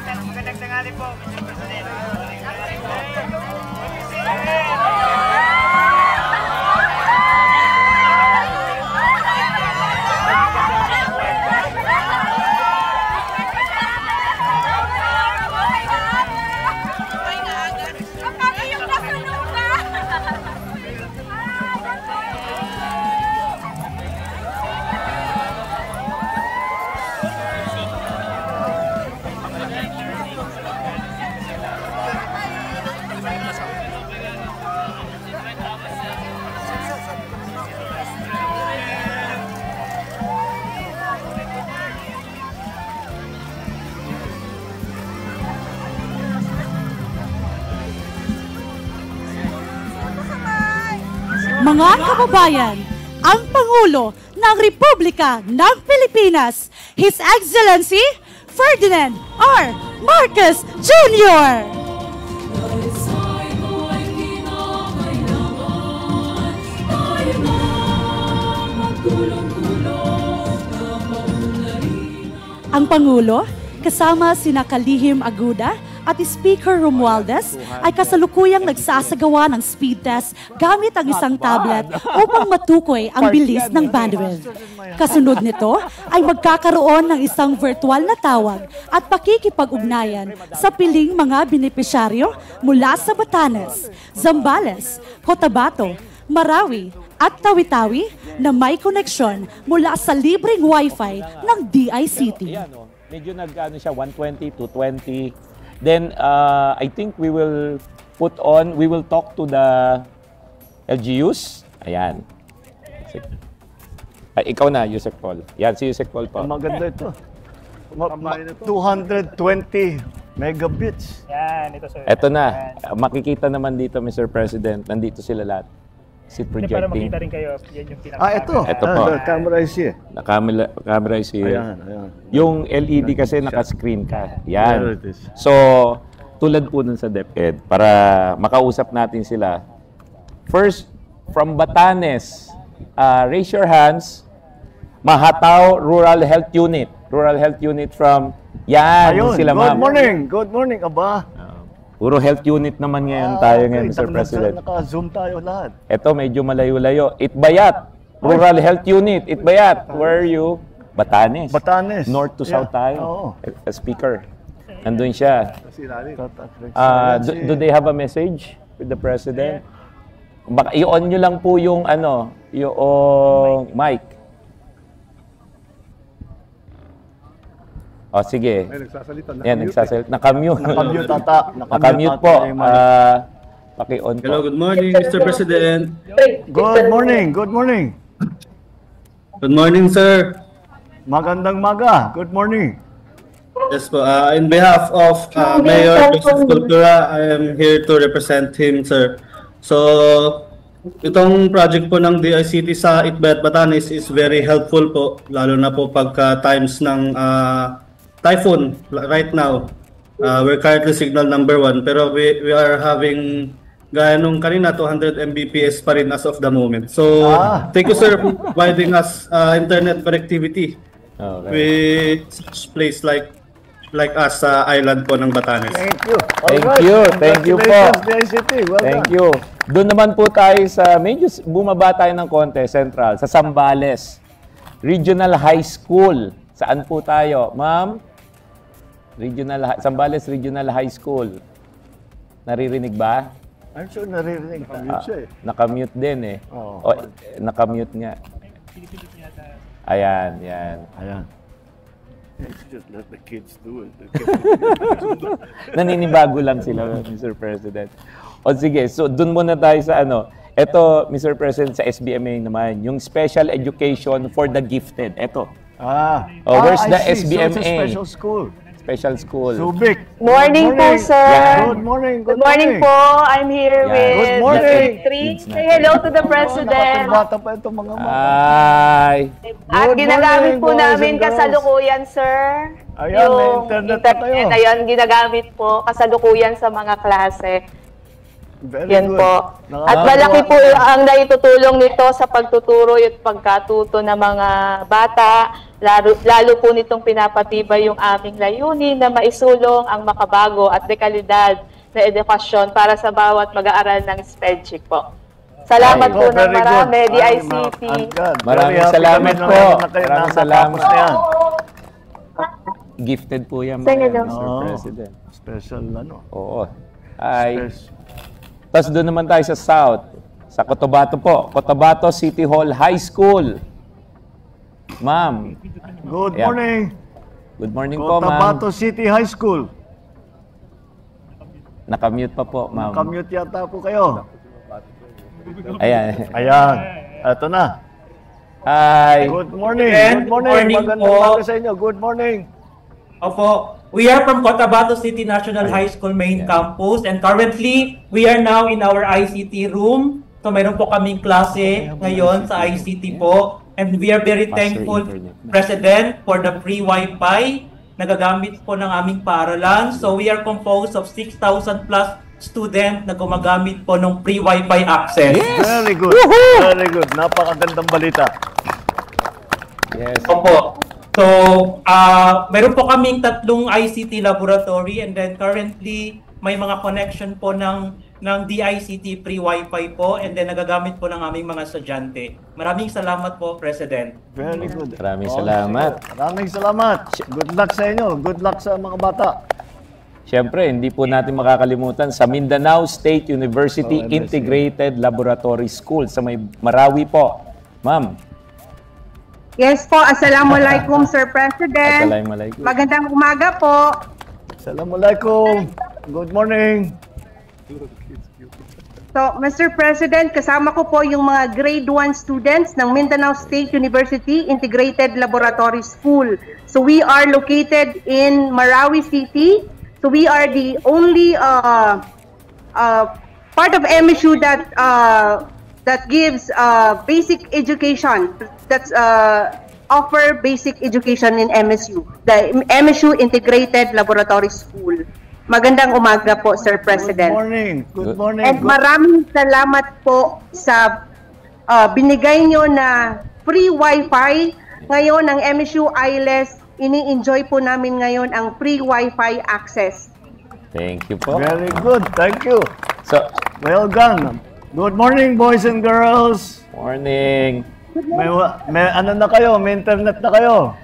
Magandang tanghali po, Mr. President. Mga kababayan, ang Pangulo ng Republika ng Pilipinas, His Excellency Ferdinand R. Marcos Jr. Ang Pangulo, kasama sina Kalihim Aguda at Speaker Romualdez, ay kasalukuyang nagsasagawa ng speed test gamit ang isang tablet upang matukoy ang bilis ng bandwidth. Kasunod nito ay magkakaroon ng isang virtual na tawag at pakikipag-ugnayan sa piling mga benepisyaryo mula sa Batanes, Zambales, Cotabato, Marawi at Tawi-Tawi na may koneksyon mula sa libreng Wi-Fi ng DICT. Medyo nag-ano siya, 120 to 20. Then, I think we will talk to the LGUs. Ayan. Ay, ikaw na, Yusek Paul. Yan, si Yusek Paul po. Maganda ito. 220 megabits. Yan, ito sir. Ito na. Makikita naman dito, Mr. President. Nandito sila lahat. Seat projecting. Para makita rin kayo, yan yung pinaka. Ito. Ito po. Camera is here. Camera is here. Ayan. Yung LED kasi naka-screen ka. Yan. There it is. So, tulad po nun sa DepEd, para makausap natin sila. First, from Batanes, raise your hands. Mahataw Rural Health Unit. Rural Health Unit from, yan, Ayun. sila ma'am. Good morning, aba. Puro health unit naman ngayon tayo ngayon, Mr. President. Naka-zoom tayo lahat. Ito, medyo malayo-layo. Itbayat. Rural Health Unit. Itbayat. Where are you? Batanes. Batanes. North to south tayo. Oo. Speaker. Nandun siya. Do they have a message with the President? Baka i-on nyo lang po yung yung mic. O, sige. Ay, nagsasalita. Yan, nagsasalita. Nakamute. Nakamute ata. Nakamute po. Paki-on po. Hello, good morning, Mr. President. Good morning. Good morning. Good morning, sir. Magandang maga. Good morning. Yes po. In behalf of Mayor Joseph Cultura, I am here to represent him, sir. So, itong project po ng DICT sa Itbayat, Batanes is very helpful po, lalo na po pagka times ng typhoon right now. We're currently signal number 1, pero we are having gaya nung kanina 200 Mbps pa rin as of the moment. So thank you sir for providing us internet connectivity with such place like us sa island po ng Batanes. Thank you. Thank you po. Well Thank you. Doon naman po tayo sa medyo bumaba tayo ng konti, Central, sa Zambales Regional High School. Saan po tayo, ma'am? Zambales Regional High School. Naririnig ba? I'm sure naririnig. Nakamute siya eh. Nakamute din eh. Oo. Nakamute nga. Ayan, yan. Ayan. Just let the kids do it. Naninibago lang sila, Mr. President. O sige, so dun muna tayo sa Ito, Mr. President, sa SBMA naman, yung Special Education for the Gifted. Ito. Where's the SBMA? So it's a special school. Special school. Subic. Morning po, sir. Good morning. Good morning po. I'm here with the three. Say hello to the President. Bata pa itong mga mga. Ay. At ginagamit po namin kasalukuyan, sir. Ayan, may internet na kayo. Ayan, ginagamit po kasalukuyan sa mga klase. Yan po. At malaki po ang naitutulong nito sa pagtuturo at pagkatuto ng mga bata Lalo po nitong pinapatibay yung aming layunin na maisulong ang makabago at dekalidad na edukasyon para sa bawat mag-aaral ng SPEDCHIC po. Salamat po ng marami, DICT. Maraming salamat po. Maraming salamat. Gifted po yan, Mr. President. Special ano. Oo. Tapos doon naman tayo sa South. Sa Cotabato po. Cotabato City Hall High School. Ma'am. Good morning. Good morning po, ma'am. Cotabato City High School. Nakamute pa po, ma'am. Nakamute yata po kayo. Ayan. Ayan. Ito na. Hi. Good morning. Good morning Magandang umaga sa inyo. Good morning. Opo. We are from Cotabato City National High School main campus, and currently we are now in our ICT room. So mayroon po kaming klase ngayon sa ICT po, and we are very thankful, President, for the free Wi-Fi na gagamit po ng aming paaralan. So we are composed of 6,000 plus student na gumagamit po ng free Wi-Fi access. Yes! Very good. Very good. Napakagandang balita. Yes. Opo. So, meron po kaming 3 ICT laboratory, and then currently may mga connection po ng DICT free Wi-Fi po, and then nagagamit po ng aming mga estudyante. Maraming salamat po, President. Very good. Maraming salamat. Maraming salamat. Good luck sa inyo. Good luck sa mga bata. Siyempre, hindi po natin makakalimutan sa Mindanao State University Integrated Laboratory School sa may Marawi po. Ma'am. Yes po, Assalamualaikum, Sir President. Assalamualaikum. Magandang umaga po. Assalamualaikum. Good morning. So, Mr. President, kasama ko po yung mga grade 1 students ng Mindanao State University Integrated Laboratory School. So, we are located in Marawi City. So, we are the only part of MSU that gives basic education, that's offer basic education in MSU, the MSU Integrated Laboratory School. Magandang umaga po, Sir President. Good morning. Good morning. And maraming salamat po sa binigay nyo na free Wi-Fi. Ngayon, ang MSU ILES, ini-enjoy po namin ngayon ang free Wi-Fi access. Thank you po. Very good. Thank you. So, well done. Good morning, boys and girls. morning. May ano na kayo? May internet na kayo?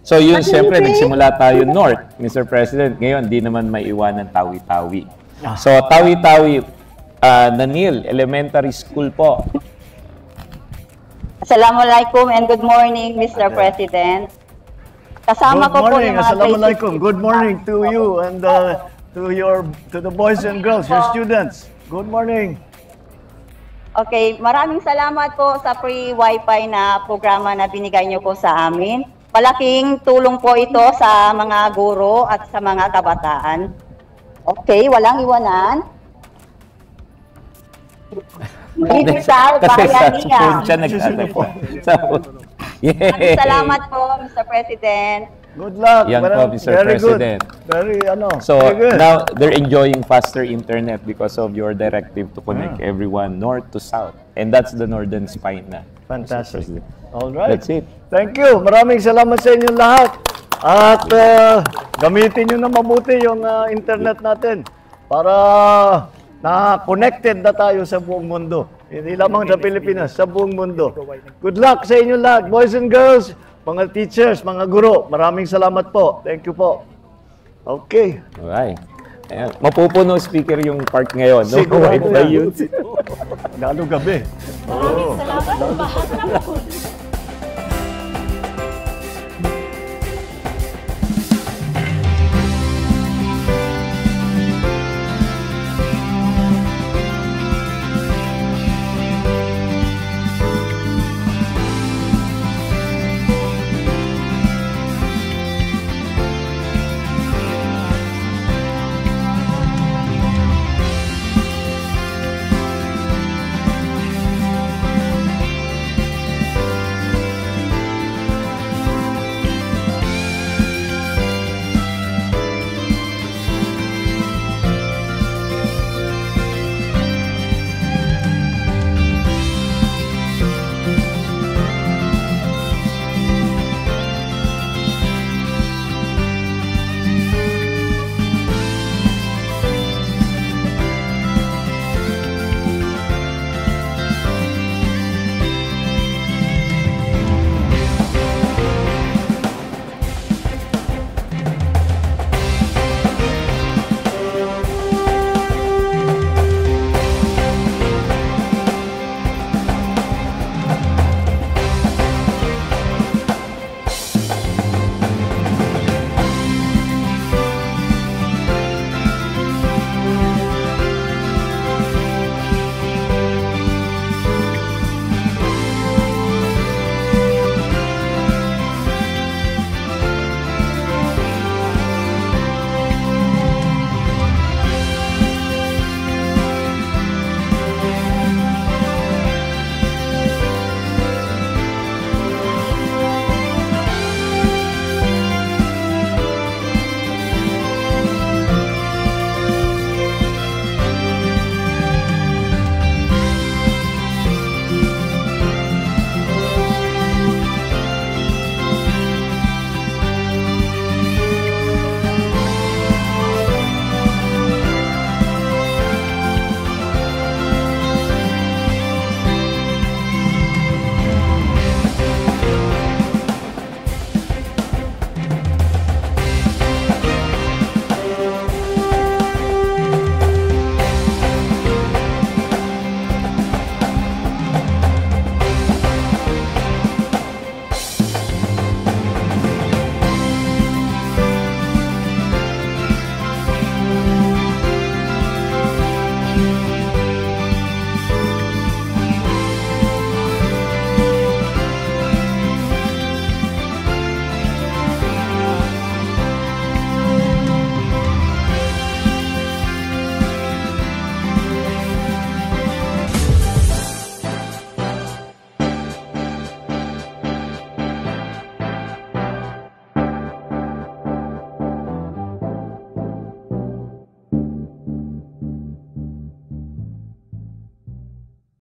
So yun, siyempre, nagsimula tayo north, Mr. President. Ngayon, di naman maiwanan Tawi-Tawi. So, Tawi-Tawi, Nanil Elementary School po. Assalamualaikum and good morning, Mr. President. Kasama ko po yung mga Assalamualaikum. Good morning to you and to the boys and girls, your students. Good morning. Okay, maraming salamat po sa free Wi-Fi na programa na binigay niyo po sa amin. Malaking tulong po ito sa mga guro at sa mga kabataan. Okay, walang iwanan. Digital Bayaniya. Maraming salamat po, Mr. President. Good luck. Yan po, Mr. President. Very So, very good. now, they're enjoying faster internet because of your directive to connect everyone north to south. And that's the northern spine na. Fantastic. All right. That's it. Thank you. Maraming salamat sa inyo lahat. At gamitin nyo na mabuti yung internet natin para na-connected na tayo sa buong mundo. Hindi lamang sa Pilipinas, sa buong mundo. Good luck sa inyo lahat, boys and girls, mga teachers, mga guro. Maraming salamat po. Thank you po. Okay. Alright. Ayan. Mapupuno speaker yung part ngayon. No? Sigurado Wi-Fi yun. Lalo gabi. Maraming salamat. Bahasa na po.